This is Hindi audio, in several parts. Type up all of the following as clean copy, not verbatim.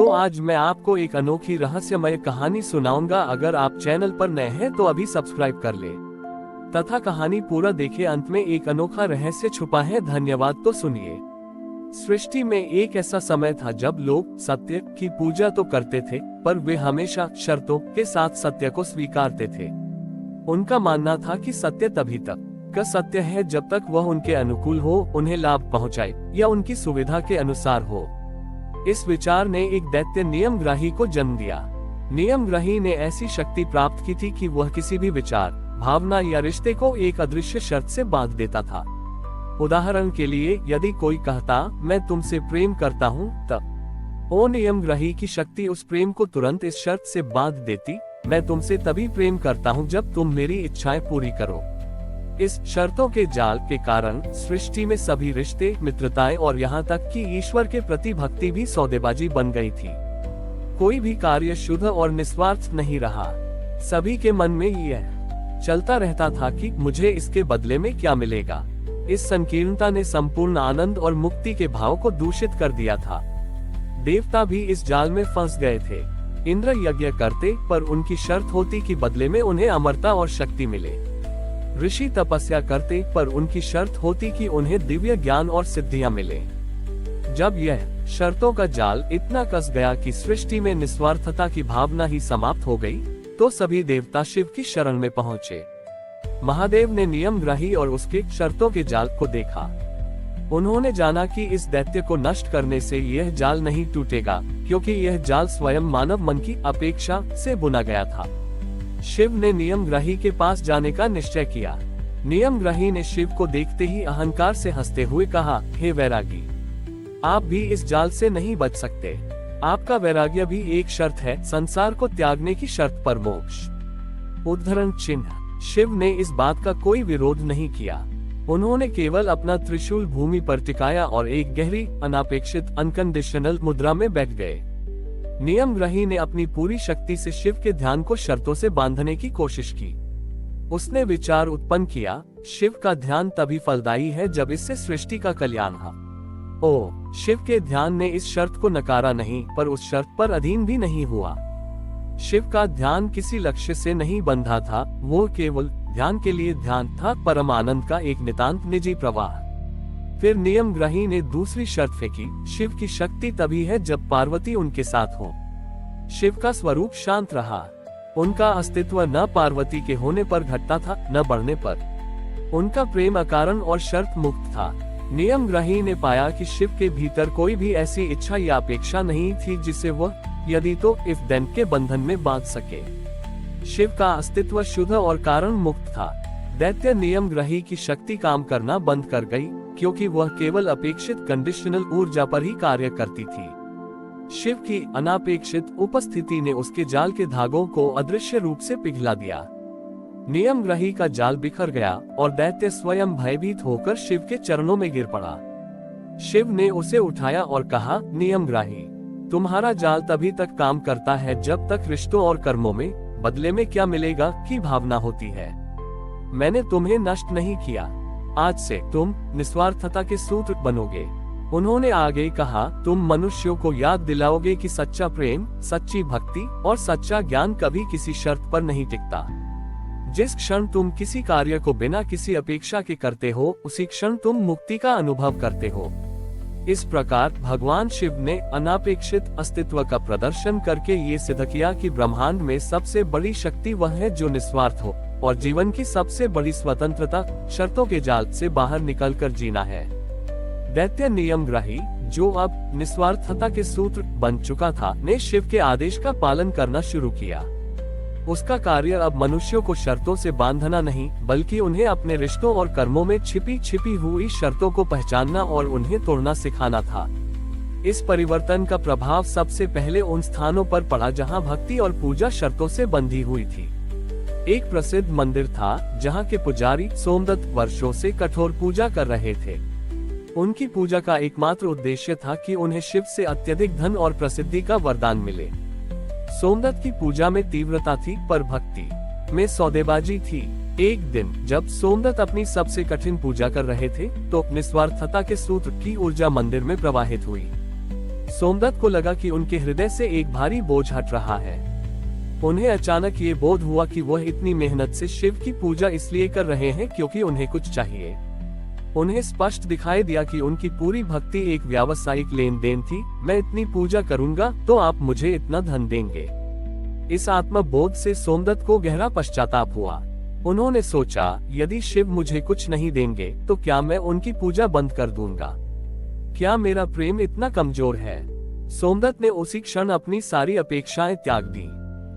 तो आज मैं आपको एक अनोखी रहस्यमय कहानी सुनाऊंगा। अगर आप चैनल पर नए हैं तो अभी सब्सक्राइब कर ले तथा कहानी पूरा देखें। अंत में एक अनोखा रहस्य छुपा है। धन्यवाद। तो सुनिए। सृष्टि में एक ऐसा समय था जब लोग सत्य की पूजा तो करते थे, पर वे हमेशा शर्तों के साथ सत्य को स्वीकारते थे। उनका मानना था कि सत्य तभी तक का सत्य है जब तक वह उनके अनुकूल हो, उन्हें लाभ पहुंचाए या उनकी सुविधा के अनुसार हो। इस विचार ने एक दैत्य नियमग्राही को जन्म दिया। नियमग्राही ने ऐसी शक्ति प्राप्त की थी कि वह किसी भी विचार, भावना या रिश्ते को एक अदृश्य शर्त से बांध देता था। उदाहरण के लिए, यदि कोई कहता मैं तुमसे प्रेम करता हूँ, तब ओ नियमग्राही की शक्ति उस प्रेम को तुरंत इस शर्त से बांध देती, मैं तुमसे तभी प्रेम करता हूँ जब तुम मेरी इच्छाएं पूरी करो। इस शर्तों के जाल के कारण सृष्टि में सभी रिश्ते, मित्रताएं और यहाँ तक कि ईश्वर के प्रति भक्ति भी सौदेबाजी बन गई थी। कोई भी कार्य शुद्ध और निस्वार्थ नहीं रहा। सभी के मन में यह चलता रहता था कि मुझे इसके बदले में क्या मिलेगा। इस संकीर्णता ने संपूर्ण आनंद और मुक्ति के भाव को दूषित कर दिया था। देवता भी इस जाल में फंस गए थे। इंद्र यज्ञ करते, पर उनकी शर्त होती कि बदले में उन्हें अमरता और शक्ति मिले। ऋषि तपस्या करते, पर उनकी शर्त होती कि उन्हें दिव्य ज्ञान और सिद्धियां मिले। जब यह शर्तों का जाल इतना कस गया कि सृष्टि में निस्वार्थता की भावना ही समाप्त हो गई, तो सभी देवता शिव की शरण में पहुंचे। महादेव ने नियमग्राही और उसके शर्तों के जाल को देखा। उन्होंने जाना कि इस दैत्य को नष्ट करने से यह जाल नहीं टूटेगा, क्योंकि यह जाल स्वयं मानव मन की अपेक्षा से बुना गया था। शिव ने नियमग्राही के पास जाने का निश्चय किया। नियमग्राही ने शिव को देखते ही अहंकार से हंसते हुए कहा, हे वैरागी, आप भी इस जाल से नहीं बच सकते। आपका वैराग्य भी एक शर्त है, संसार को त्यागने की शर्त पर मोक्ष। उद्धरण चिन्ह। शिव ने इस बात का कोई विरोध नहीं किया। उन्होंने केवल अपना त्रिशूल भूमि पर टिकाया और एक गहरी, अनापेक्षित, अनकंडीशनल मुद्रा में बैठ गए। नियमग्राही ने अपनी पूरी शक्ति से शिव के ध्यान को शर्तों से बांधने की कोशिश की। उसने विचार उत्पन्न किया, शिव का ध्यान तभी फलदायी है जब इससे सृष्टि का कल्याण हो। ओ, शिव के ध्यान ने इस शर्त को नकारा नहीं, पर उस शर्त पर अधीन भी नहीं हुआ। शिव का ध्यान किसी लक्ष्य से नहीं बंधा था, वो केवल ध्यान के लिए ध्यान था, परम आनंद का एक नितांत निजी प्रवाह। फिर नियमग्राही ने दूसरी शर्त फेंकी, शिव की शक्ति तभी है जब पार्वती उनके साथ हो। शिव का स्वरूप शांत रहा। उनका अस्तित्व न पार्वती के होने पर घटता था, न बढ़ने पर। उनका प्रेम अकारण और शर्त मुक्त था। नियमग्राही ने पाया कि शिव के भीतर कोई भी ऐसी इच्छा या अपेक्षा नहीं थी जिसे वह यदि तो इफ देन के बंधन में बांध सके। शिव का अस्तित्व शुद्ध और कारण मुक्त था। दैत्य नियमग्राही की शक्ति काम करना बंद कर गई, क्योंकि वह केवल अपेक्षित कंडीशनल ऊर्जा पर ही कार्य करती थी। शिव की अनापेक्षित उपस्थिति ने उसके जाल के धागों को अदृश्य रूप से पिघला दिया। नियमग्राही का जाल बिखर गया और दैत्य स्वयं भयभीत होकर शिव के चरणों में गिर पड़ा। शिव ने उसे उठाया और कहा, नियमग्राही, तुम्हारा जाल तभी तक काम करता है जब तक रिश्तों और कर्मों में बदले में क्या मिलेगा की भावना होती है। मैंने तुम्हें नष्ट नहीं किया। आज से तुम निस्वार्थता के सूत्र बनोगे। उन्होंने आगे कहा, तुम मनुष्यों को याद दिलाओगे कि सच्चा प्रेम, सच्ची भक्ति और सच्चा ज्ञान कभी किसी शर्त पर नहीं टिकता। जिस क्षण तुम किसी कार्य को बिना किसी अपेक्षा के करते हो, उसी क्षण तुम मुक्ति का अनुभव करते हो। इस प्रकार भगवान शिव ने अनापेक्षित अस्तित्व का प्रदर्शन करके ये सिद्ध किया कि ब्रह्मांड में सबसे बड़ी शक्ति वह है जो निस्वार्थ हो, और जीवन की सबसे बड़ी स्वतंत्रता शर्तों के जाल से बाहर निकलकर जीना है। दैत्य नियमग्राही, जो अब निस्वार्थता के सूत्र बन चुका था, ने शिव के आदेश का पालन करना शुरू किया। उसका कार्य अब मनुष्यों को शर्तों से बांधना नहीं, बल्कि उन्हें अपने रिश्तों और कर्मों में छिपी हुई शर्तों को पहचानना और उन्हें तोड़ना सिखाना था। इस परिवर्तन का प्रभाव सबसे पहले उन स्थानों पर पड़ा जहां भक्ति और पूजा शर्तों से बंधी हुई थी। एक प्रसिद्ध मंदिर था जहां के पुजारी सोमदत्त वर्षों से कठोर पूजा कर रहे थे। उनकी पूजा का एकमात्र उद्देश्य था कि उन्हें शिव से अत्यधिक धन और प्रसिद्धि का वरदान मिले। सोमदत्त की पूजा में तीव्रता थी, पर भक्ति में सौदेबाजी थी। एक दिन जब सोमदत्त अपनी सबसे कठिन पूजा कर रहे थे, तो निस्वार्थता के सूत्र की ऊर्जा मंदिर में प्रवाहित हुई। सोमदत्त को लगा कि उनके हृदय से एक भारी बोझ हट रहा है। उन्हें अचानक ये बोध हुआ कि वह इतनी मेहनत से शिव की पूजा इसलिए कर रहे हैं क्योंकि उन्हें कुछ चाहिए। उन्हें स्पष्ट दिखाई दिया कि उनकी पूरी भक्ति एक व्यावसायिक लेन देन थी। मैं इतनी पूजा करूंगा तो आप मुझे इतना धन देंगे। इस आत्मबोध से सोमदत्त को गहरा पश्चाताप हुआ। उन्होंने सोचा, यदि शिव मुझे कुछ नहीं देंगे तो क्या मैं उनकी पूजा बंद कर दूंगा? क्या मेरा प्रेम इतना कमजोर है? सोमदत्त ने उसी क्षण अपनी सारी अपेक्षाएं त्याग दी।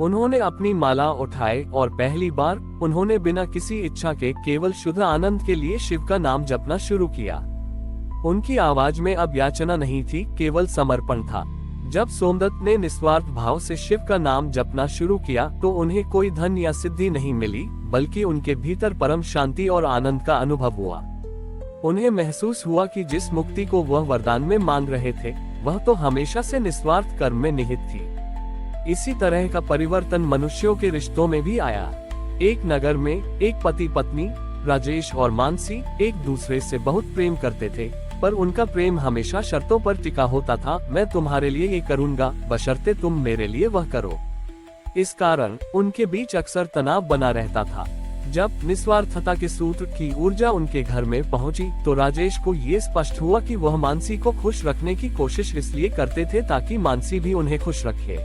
उन्होंने अपनी माला उठाए और पहली बार उन्होंने बिना किसी इच्छा के केवल शुद्ध आनंद के लिए शिव का नाम जपना शुरू किया। उनकी आवाज में अब याचना नहीं थी, केवल समर्पण था। जब सोमदत्त ने निस्वार्थ भाव से शिव का नाम जपना शुरू किया तो उन्हें कोई धन या सिद्धि नहीं मिली, बल्कि उनके भीतर परम शांति और आनंद का अनुभव हुआ। उन्हें महसूस हुआ कि जिस मुक्ति को वह वरदान में मांग रहे थे वह तो हमेशा से निस्वार्थ कर्म में निहित थी। इसी तरह का परिवर्तन मनुष्यों के रिश्तों में भी आया। एक नगर में एक पति पत्नी राजेश और मानसी एक दूसरे से बहुत प्रेम करते थे, पर उनका प्रेम हमेशा शर्तों पर टिका होता था। मैं तुम्हारे लिए ये करूंगा बशर्ते तुम मेरे लिए वह करो। इस कारण उनके बीच अक्सर तनाव बना रहता था। जब निस्वार्थता के सूत्र की ऊर्जा उनके घर में पहुंची तो राजेश को ये स्पष्ट हुआ कि वह मानसी को खुश रखने की कोशिश इसलिए करते थे ताकि मानसी भी उन्हें खुश रखे।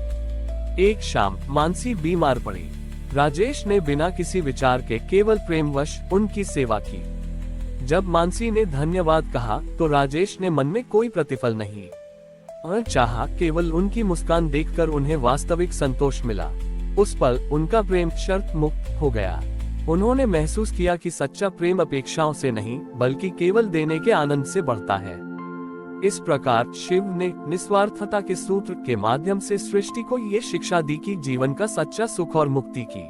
एक शाम मानसी बीमार पड़ी। राजेश ने बिना किसी विचार के केवल प्रेमवश उनकी सेवा की। जब मानसी ने धन्यवाद कहा तो राजेश ने मन में कोई प्रतिफल नहीं और चाहा, केवल उनकी मुस्कान देखकर उन्हें वास्तविक संतोष मिला। उस पल उनका प्रेम शर्त मुक्त हो गया। उन्होंने महसूस किया कि सच्चा प्रेम अपेक्षाओं से नहीं बल्कि केवल देने के आनंद से बढ़ता है। इस प्रकार शिव ने निस्वार्थता के सूत्र के माध्यम से सृष्टि को ये शिक्षा दी कि जीवन का सच्चा सुख और मुक्ति की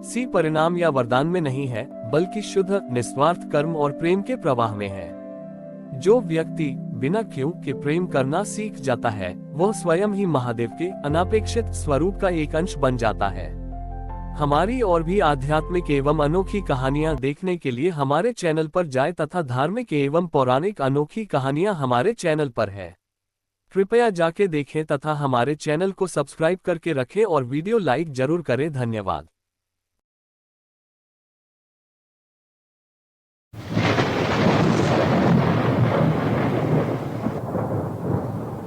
सी परिणाम या वरदान में नहीं है, बल्कि शुद्ध निस्वार्थ कर्म और प्रेम के प्रवाह में है। जो व्यक्ति बिना क्यों के प्रेम करना सीख जाता है वह स्वयं ही महादेव के अनापेक्षित स्वरूप का एक अंश बन जाता है। हमारी और भी आध्यात्मिक एवं अनोखी कहानियां देखने के लिए हमारे चैनल पर जाएं तथा धार्मिक एवं पौराणिक अनोखी कहानियां हमारे चैनल पर है। कृपया जाके देखें तथा हमारे चैनल को सब्सक्राइब करके रखें और वीडियो लाइक जरूर करें। धन्यवाद।